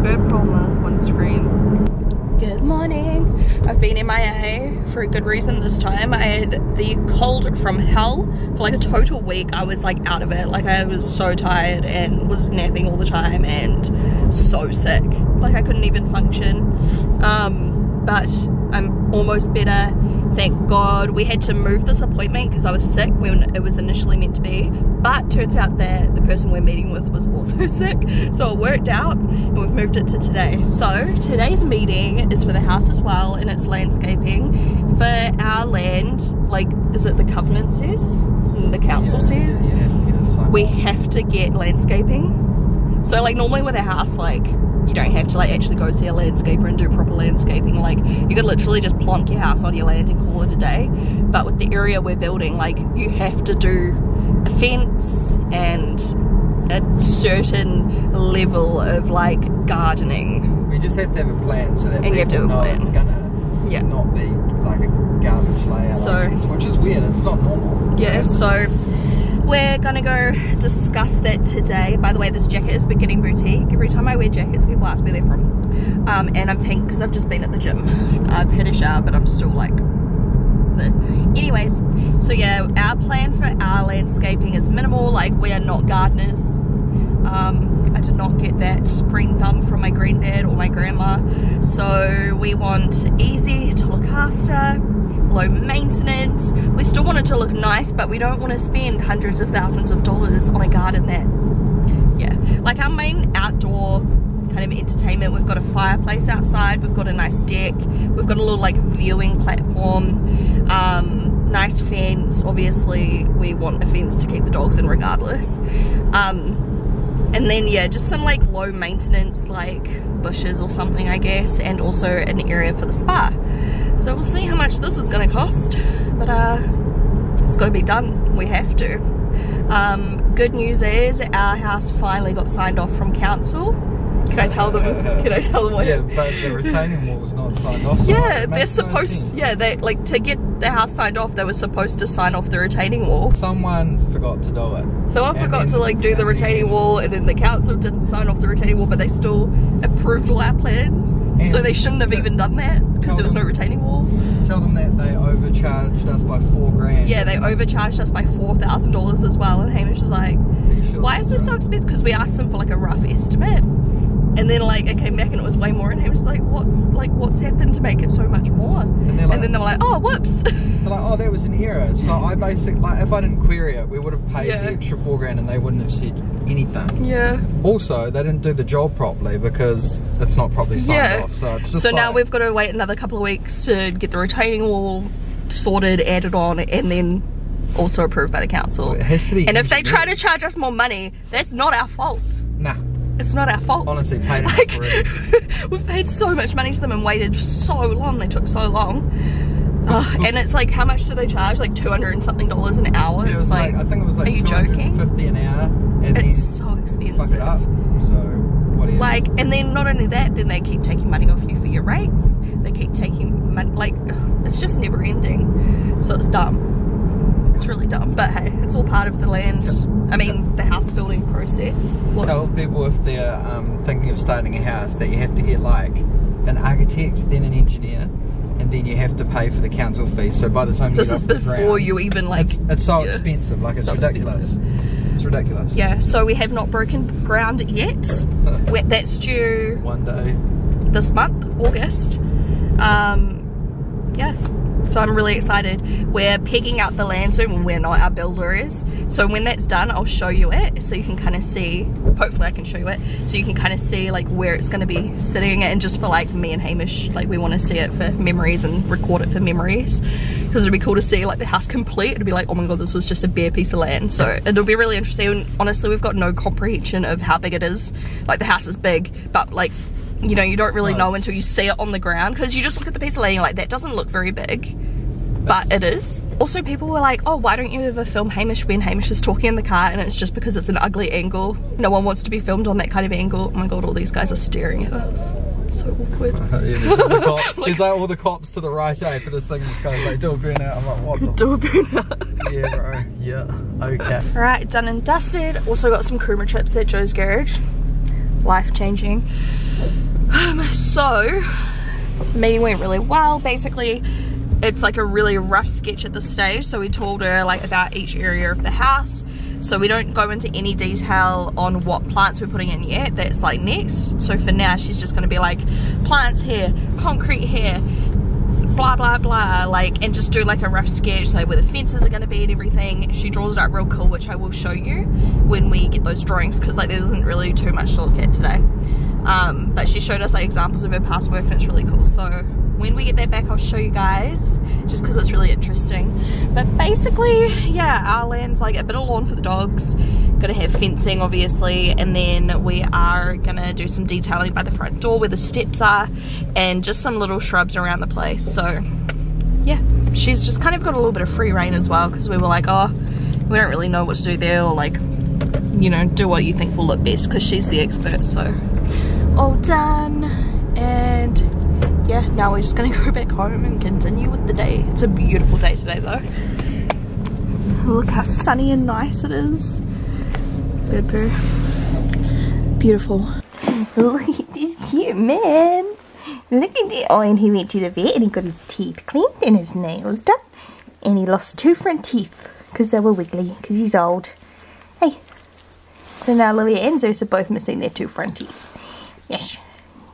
GoPro on the windscreen. Good morning. I've been MIA for a good reason this time. I had the cold from hell for like a total week. I was like out of it. Like I was so tired and was napping all the time and so sick. Like I couldn't even function. But I'm almost better. Thank God. We had to move this appointment because I was sick when it was initially meant to be. But turns out that the person we're meeting with was also sick. So it worked out and we've moved it to today. So today's meeting is for the house as well, and it's landscaping for our land. Like, is it the covenant says? The council says? We have to get landscaping. So like normally with a house, like you don't have to like actually go see a landscaper and do proper landscaping. Like you could literally just plonk your house on your land and call it a day. But with the area we're building, like you have to do a fence and a certain level of like gardening. We just have to have a plan so that and you have to have a plan. It's gonna not be like a garbage layout, so, which is weird. It's not normal. Yeah, so we're gonna go discuss that today. By the way, this jacket is Beginning Boutique. Every time I wear jackets, people ask where they're from. And I'm pink because I've just been at the gym. I've had a shower, but I'm still like... Anyways, so yeah, our plan for our landscaping is minimal. Like, we are not gardeners. I did not get that green thumb from my granddad or my grandma. So we want easy to look after, low maintenance. We still want it to look nice, but we don't want to spend hundreds of thousands of dollars on a garden that, yeah. Like our main outdoor kind of entertainment, we've got a fireplace outside, we've got a nice deck, we've got a little like viewing platform, nice fence. Obviously we want a fence to keep the dogs in regardless. And then yeah, just some like low maintenance like bushes or something I guess, and also an area for the spa. So we'll see how much this is gonna cost, but it's gotta be done. We have to. Good news is our house finally got signed off from council. Can I tell them? Can I tell them what? Yeah, but the retaining wall was not signed off. So yeah, they're supposed. Yeah, they like to get the house signed off. They were supposed to sign off the retaining wall. Someone forgot to do it. Someone forgot to like do the retaining wall, and then the council didn't sign off the retaining wall, but they still approved all our plans. And so they shouldn't have even done that because there was no retaining wall. Tell them that they overcharged us by $4,000. Yeah, they overcharged us by $4,000 as well. And Hamish was like, "Why is this so expensive?" Because we asked them for like a rough estimate. And then like it came back and it was way more, and he was like, what's happened to make it so much more? And then they were like, oh, whoops. They're like, oh, that was an error. So I basically, like, if I didn't query it, we would have paid the extra $4,000 and they wouldn't have said anything. Yeah. Also, they didn't do the job properly because it's not properly signed off. So it's just so now we've got to wait another couple of weeks to get the retaining wall sorted, added on, and then also approved by the council. Well, it has to be. And if they try to charge us more money, that's not our fault. Nah. It's not our fault. Honestly, paid like, we've paid so much money to them and waited so long. They took so long. And it's like, how much do they charge? Like $200 and something an hour. Yeah, it was like, I think it was like, are you joking? $250 an hour. And it's so expensive. Fuck it up. So what is? Like, and then not only that, then they keep taking money off you for your rates. They keep taking money. Like, it's just never ending. So it's dumb. It's really dumb, but hey, it's all part of the land. I mean, the house building process. Tell people if they're thinking of starting a house that you have to get like an architect, then an engineer, and then you have to pay for the council fees. So by the time you this is before you even like. It's so expensive. Like it's so ridiculous. Expensive. It's ridiculous. Yeah. So we have not broken ground yet. That's due one day this month, August. Yeah. So I'm really excited. We're pegging out the land soon. Well, we're not, our builder is. So when that's done, I'll show you it so you can kind of see, hopefully I can show you it, so you can kind of see like where it's going to be sitting, and just for like me and Hamish, like we want to see it for memories and record it for memories, because it'd be cool to see like the house complete. It'd be like, oh my god, this was just a bare piece of land. So it'll be really interesting. And honestly, we've got no comprehension of how big it is. Like the house is big, but like, you know, you don't really know until you see it on the ground, because you just look at the piece of land and you're like, that doesn't look very big, but it is. Also, people were like, oh, why don't you ever film Hamish when Hamish is talking in the car? And it's just because it's an ugly angle. No one wants to be filmed on that kind of angle. Oh my god, all these guys are staring at us. So awkward. There's like all the cops to the right, eh, for this thing. This guy's like, do a burnout. I'm like, what the? Do a burnout. Yeah, bro. Yeah. Okay. Alright, done and dusted. Also got some Kuma chips at Joe's garage. life-changing. So meeting went really well. Basically it's like a really rough sketch at this stage, so we told her like about each area of the house, so we don't go into any detail on what plants we're putting in yet. That's like next. So for now she's just going to be like plants here, concrete here, blah blah blah, like, and just do like a rough sketch, like where the fences are going to be and everything. She draws it up real cool, which I will show you when we get those drawings, because like there isn't really too much to look at today. But she showed us like examples of her past work and it's really cool. So when we get that back I'll show you guys, just because it's really interesting. But basically, yeah, our land's like a bit of lawn for the dogs, gonna have fencing obviously, and then we are gonna do some detailing by the front door where the steps are, and just some little shrubs around the place. So yeah, she's just kind of got a little bit of free reign as well, because we were like, oh, we don't really know what to do there, or like, you know, do what you think will look best, because she's the expert. So all done, and yeah, now we're just gonna go back home and continue with the day. It's a beautiful day today though. Look how sunny and nice it is. Bird poo. Beautiful. Look at this cute man. Look at it. Oh, and he went to the vet and he got his teeth cleaned and his nails done. And he lost 2 front teeth because they were wiggly, because he's old. Hey. So now Louis and Zeus are both missing their 2 front teeth. Yes.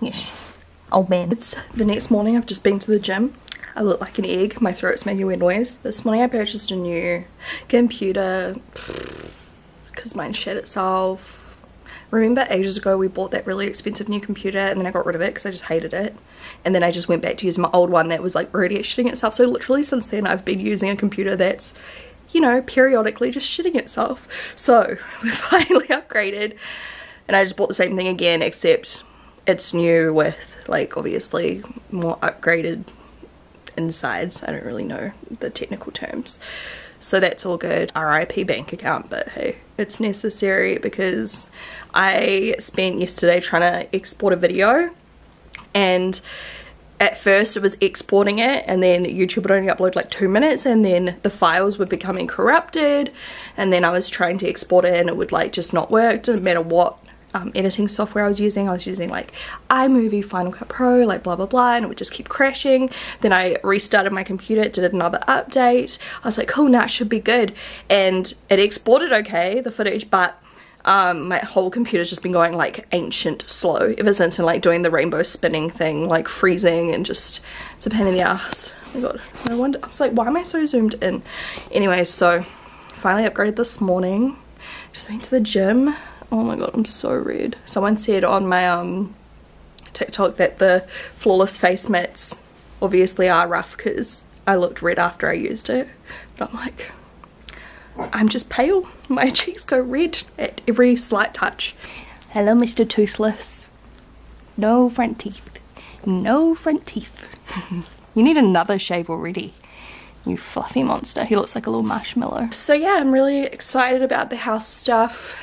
Yes. Old man. It's the next morning. I've just been to the gym. I look like an egg. My throat's making a weird noise. This morning I purchased a new computer because mine shat itself. Remember ages ago we bought that really expensive new computer and then I got rid of it because I just hated it. And then I just went back to use my old one that was like already shitting itself. So literally since then I've been using a computer that's, you know, periodically just shitting itself. So we finally upgraded and I just bought the same thing again, except it's new with like obviously more upgraded insides. I don't really know the technical terms, so that's all good. RIP bank account, but hey, it's necessary because I spent yesterday trying to export a video, and at first it was exporting it and then YouTube would only upload like 2 minutes, and then the files were becoming corrupted, and then I was trying to export it and it would like just not work. Didn't matter what editing software I was using like iMovie, Final Cut Pro, like blah blah blah, and it would just keep crashing. Then I restarted my computer, did another update. I was like, cool, now it should be good, and it exported okay, the footage, but my whole computer's just been going like ancient slow ever since, and like doing the rainbow spinning thing, like freezing, and just it's a pain in the ass. Oh my god, no wonder. I was like, why am I so zoomed in? Anyway, so finally upgraded this morning. Just went to the gym. Oh my god, I'm so red. Someone said on my TikTok that the flawless face mats obviously are rough because I looked red after I used it. But I'm like, I'm just pale. My cheeks go red at every slight touch. Hello, Mr. Toothless. No front teeth. No front teeth. You need another shave already, you fluffy monster. He looks like a little marshmallow. So yeah, I'm really excited about the house stuff.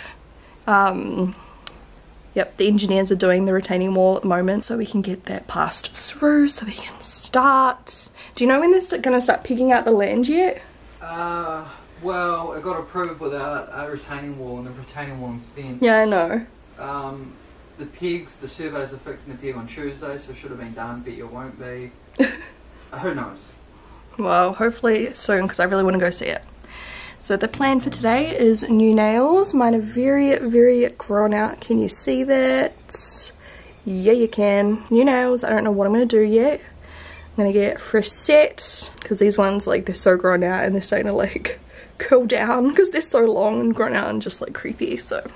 Yep, the engineers are doing the retaining wall at the moment, so we can get that passed through so we can start. Do you know when they're going to start picking out the land yet? Well, it got approved without a retaining wall, and the retaining wall and fence. Yeah, I know. The pegs, the surveys are fixing the peg on Tuesday, so it should have been done, but it won't be. Who knows? Well, hopefully soon, because I really want to go see it. So the plan for today is new nails. Mine are very, very grown out. Can you see that? Yeah, you can. New nails. I don't know what I'm going to do yet. I'm going to get fresh set, because these ones, like, they're so grown out and they're starting to, like, curl down because they're so long and grown out and just, like, creepy. So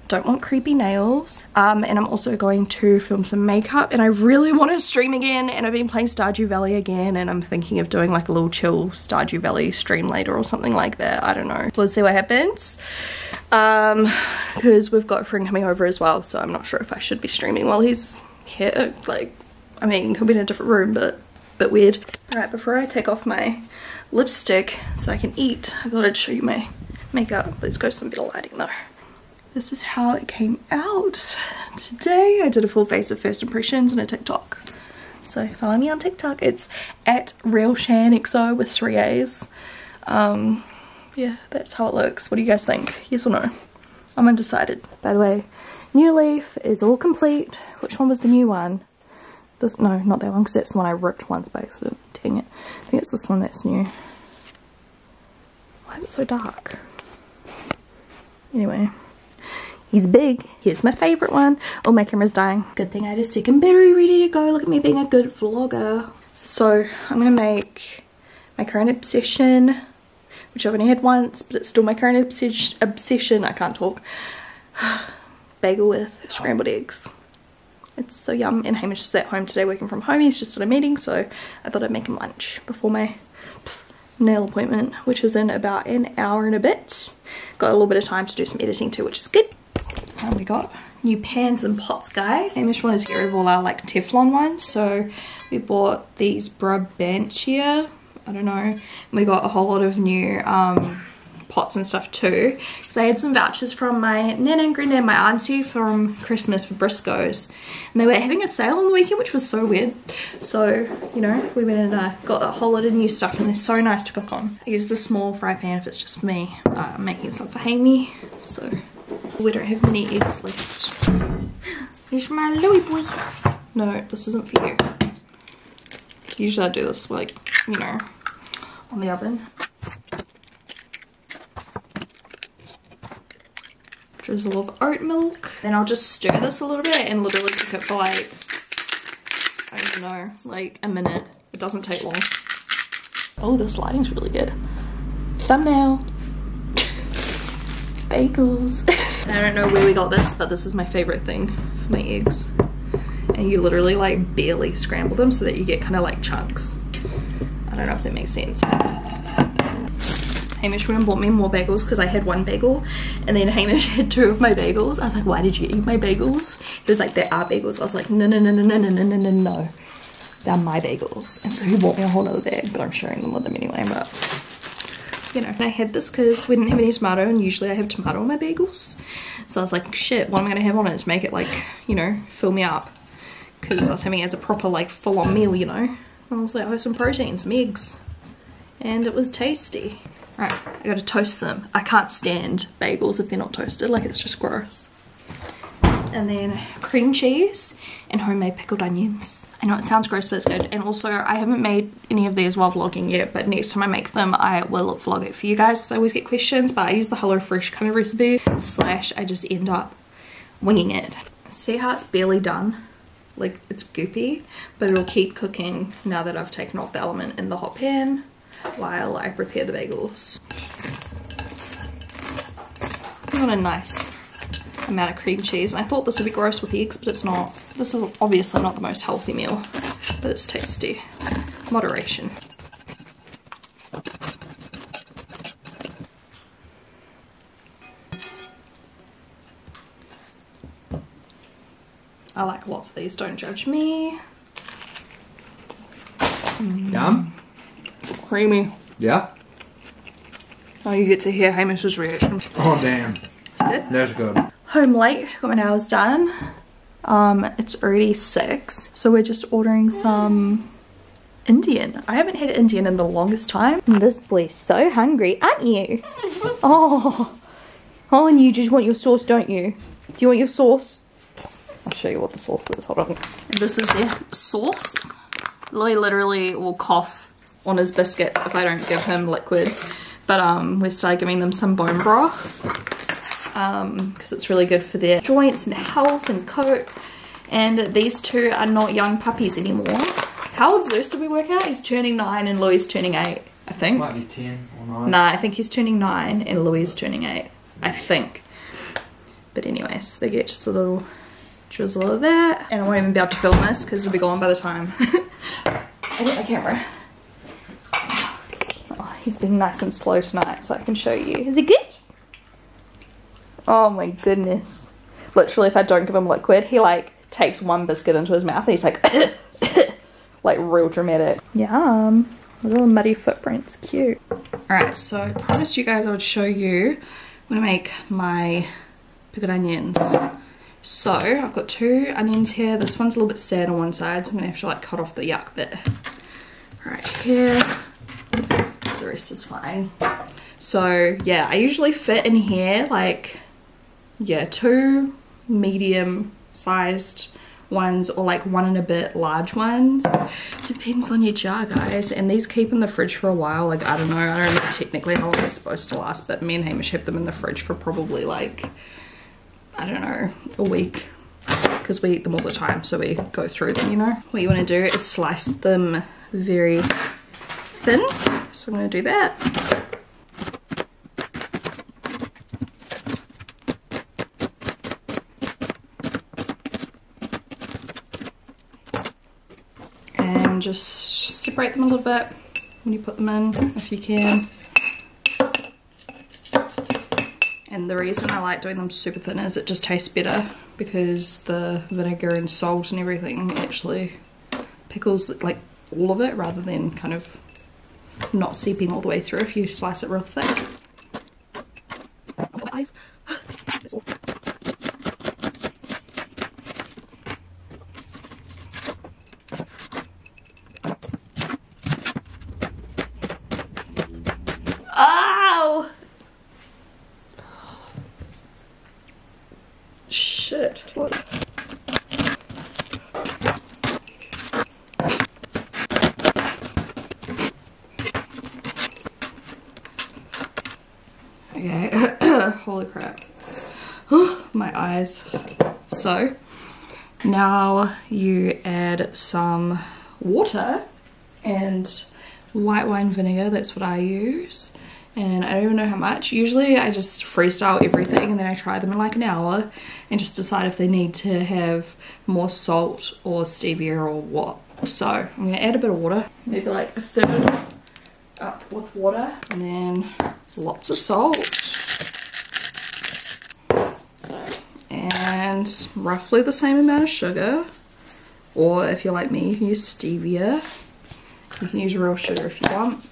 don't want creepy nails. And I'm also going to film some makeup, and I really want to stream again, and I've been playing Stardew Valley again, and I'm thinking of doing like a little chill Stardew Valley stream later or something like that. I don't know, we'll see what happens, because we've got a friend coming over as well, so I'm not sure if I should be streaming while he's here. Like, I mean, he'll be in a different room, but a bit weird. All right, before I take off my lipstick so I can eat, I thought I'd show you my makeup. Let's go to some better lighting though. This is how it came out today. I did a full face of first impressions and a TikTok. So follow me on TikTok. It's at real Shaaanxo with 3 A's. Yeah, that's how it looks. What do you guys think? Yes or no? I'm undecided. By the way, New leaf is all complete. Which one was the new one? This, no, not that one, because that's the one I ripped once by accident. Dang it. I think it's this one that's new. Why is it so dark? Anyway. He's big. Here's my favourite one. Oh, my camera's dying. Good thing I had a second battery ready to go. Look at me being a good vlogger. So, I'm going to make my current obsession, which I've only had once, but it's still my current obsession. I can't talk. Bagel with scrambled eggs. It's so yum. And Hamish is at home today working from home. He's just at a meeting, so I thought I'd make him lunch before my nail appointment, which is in about an hour and a bit. Got a little bit of time to do some editing too, which is good. And we got new pans and pots, guys. Hamish wanted to get rid of all our like Teflon ones, so we bought these Brabantia. I don't know. And we got a whole lot of new pots and stuff too, because I had some vouchers from my nana and granddad and my auntie from Christmas for Briscoes, and they were having a sale on the weekend, which was so weird. So, you know, we went and got a whole lot of new stuff, and they're so nice to cook on. I use the small fry pan if it's just for me, but I'm making some for Amy, so we don't have many eggs left. Here's my Louie boy. No, this isn't for you. Usually I do this, like, you know, on the oven. Drizzle of oat milk. Then I'll just stir this a little bit and literally cook it for like, I don't know, like a minute. It doesn't take long. Oh, this lighting's really good. Thumbnail. Bagels. I don't know where we got this, but this is my favorite thing for my eggs. And you literally like barely scramble them so that you get kind of like chunks. I don't know if that makes sense. Hamish went and bought me more bagels because I had one bagel, and then Hamish had two of my bagels. I was like, why did you eat my bagels? He was like, they are bagels. I was like, no, no, no, no, no, no, no, no, no, no. They're my bagels. And so he bought me a whole nother bag, but I'm sharing them with him anyway. But, you know, I had this because we didn't have any tomato, and usually I have tomato on my bagels. So I was like, shit, what am I going to have on it to make it like, you know, fill me up? Because I was having it as a proper like full-on meal, you know. I was like, oh, some protein, some eggs. And it was tasty. Right, I gotta toast them. I can't stand bagels if they're not toasted, like it's just gross. And then cream cheese and homemade pickled onions. I know it sounds gross, but it's good. And also, I haven't made any of these while vlogging yet, but next time I make them, I will vlog it for you guys, because I always get questions, but I use the HelloFresh kind of recipe, / I just end up winging it. See how it's barely done? Like, it's goopy, but it'll keep cooking now that I've taken off the element in the hot pan while I prepare the bagels. I want a nice amount of cream cheese. I thought this would be gross with eggs, but it's not. This is obviously not the most healthy meal, but it's tasty. Moderation. I like lots of these, don't judge me. Yum. Creamy. Yeah? Oh, you get to hear Hamish's reaction. Oh, damn. It's good. That's good. Home late, got my nails done. It's already 6, so we're just ordering some Indian. I haven't had Indian in the longest time. This boy's so hungry, aren't you? Oh, and you just want your sauce, don't you? Do you want your sauce? I'll show you what the sauce is, hold on. And this is their sauce. Louis literally will cough on his biscuits if I don't give him liquid. But we've started giving them some bone broth. Because it's really good for their joints and health and coat. And these two are not young puppies anymore. How old Zeus did we work out? He's turning 9 and Louis is turning 8, I think. Might be 10 or 9. Nah, I think he's turning 9 and Louis is turning 8, I think. But anyways, they get just a little drizzle of that. And I won't even be able to film this because it'll be gone by the time I get my camera. Oh, he's being nice and slow tonight so I can show you. Is he good? Oh my goodness. Literally, if I don't give him liquid, he like takes one biscuit into his mouth and he's like like real dramatic. Yum. Little muddy footprints, cute. Alright, so I promised you guys I would show you when I make my pickled onions. So I've got 2 onions here. This one's a little bit sad on one side, so I'm gonna have to like cut off the yuck bit. Right here. The rest is fine. So yeah, I usually fit in here like, yeah, 2 medium sized ones or like 1 and a bit large ones. Depends on your jar, guys. And these keep in the fridge for a while. Like, I don't know technically how long they're supposed to last, but me and Hamish have them in the fridge for probably like, I don't know, a week, because we eat them all the time, so we go through them, you know. What you want to do is slice them very thin, so I'm going to do that. And just separate them a little bit when you put them in, if you can. And the reason I like doing them super thin is it just tastes better, because the vinegar and salt and everything actually pickles like all of it, rather than kind of not seeping all the way through if you slice it real thick. Ow! Shit. What? Okay. Holy crap. My eyes. So now you add some water and white wine vinegar. That's what I use. And I don't even know how much. Usually I just freestyle everything and then I try them in like an hour and just decide if they need to have more salt or stevia or what. So I'm going to add a bit of water, maybe like a third up with water, and then lots of salt. And roughly the same amount of sugar. Or if you're like me, you can use stevia. You can use real sugar if you want.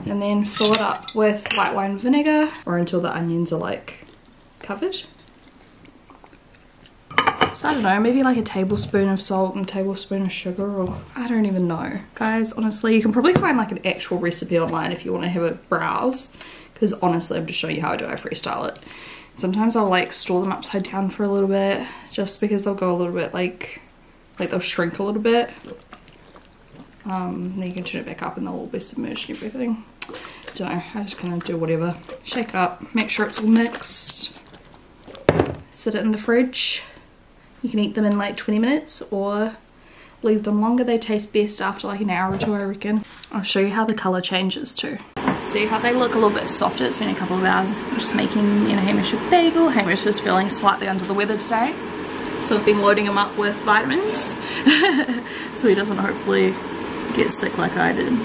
And then fill it up with white wine vinegar, or until the onions are like covered. So I don't know, maybe like a tablespoon of salt and a tablespoon of sugar, or I don't even know. Guys, honestly, you can probably find like an actual recipe online if you want to have a browse, because honestly I'm just showing you how I do. I freestyle it. Sometimes I'll like store them upside down for a little bit, just because they'll go a little bit like they'll shrink a little bit. Then you can turn it back up and they'll all be submerged and everything. Don't know, I just kind of do whatever. Shake it up, make sure it's all mixed. Sit it in the fridge. You can eat them in like 20 minutes or leave them longer. They taste best after like an hour or two, I reckon. I'll show you how the colour changes too. See how they look a little bit softer. It's been a couple of hours. I'm just making me and Hamish a bagel. Hamish is feeling slightly under the weather today, so I've been loading him up with vitamins so he doesn't hopefully get sick like I did.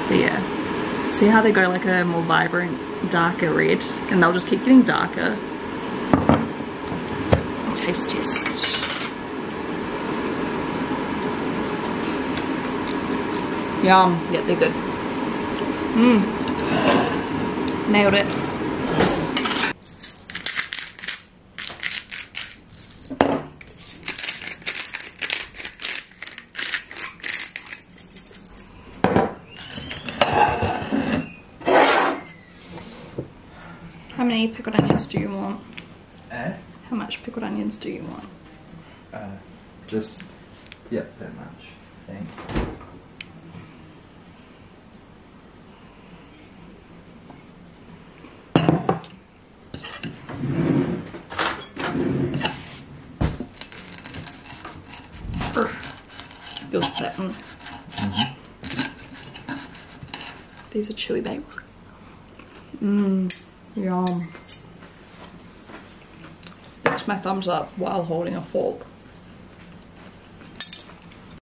But yeah, see how they go like a more vibrant, darker red, and they'll just keep getting darker. Taste test. Yum. Yeah, they're good. Nailed it. How many pickled onions do you want? How much pickled onions do you want? Just, yeah, that much. Thanks. You're setting. These are chewy bagels. Yum. That's my thumbs up while holding a fork.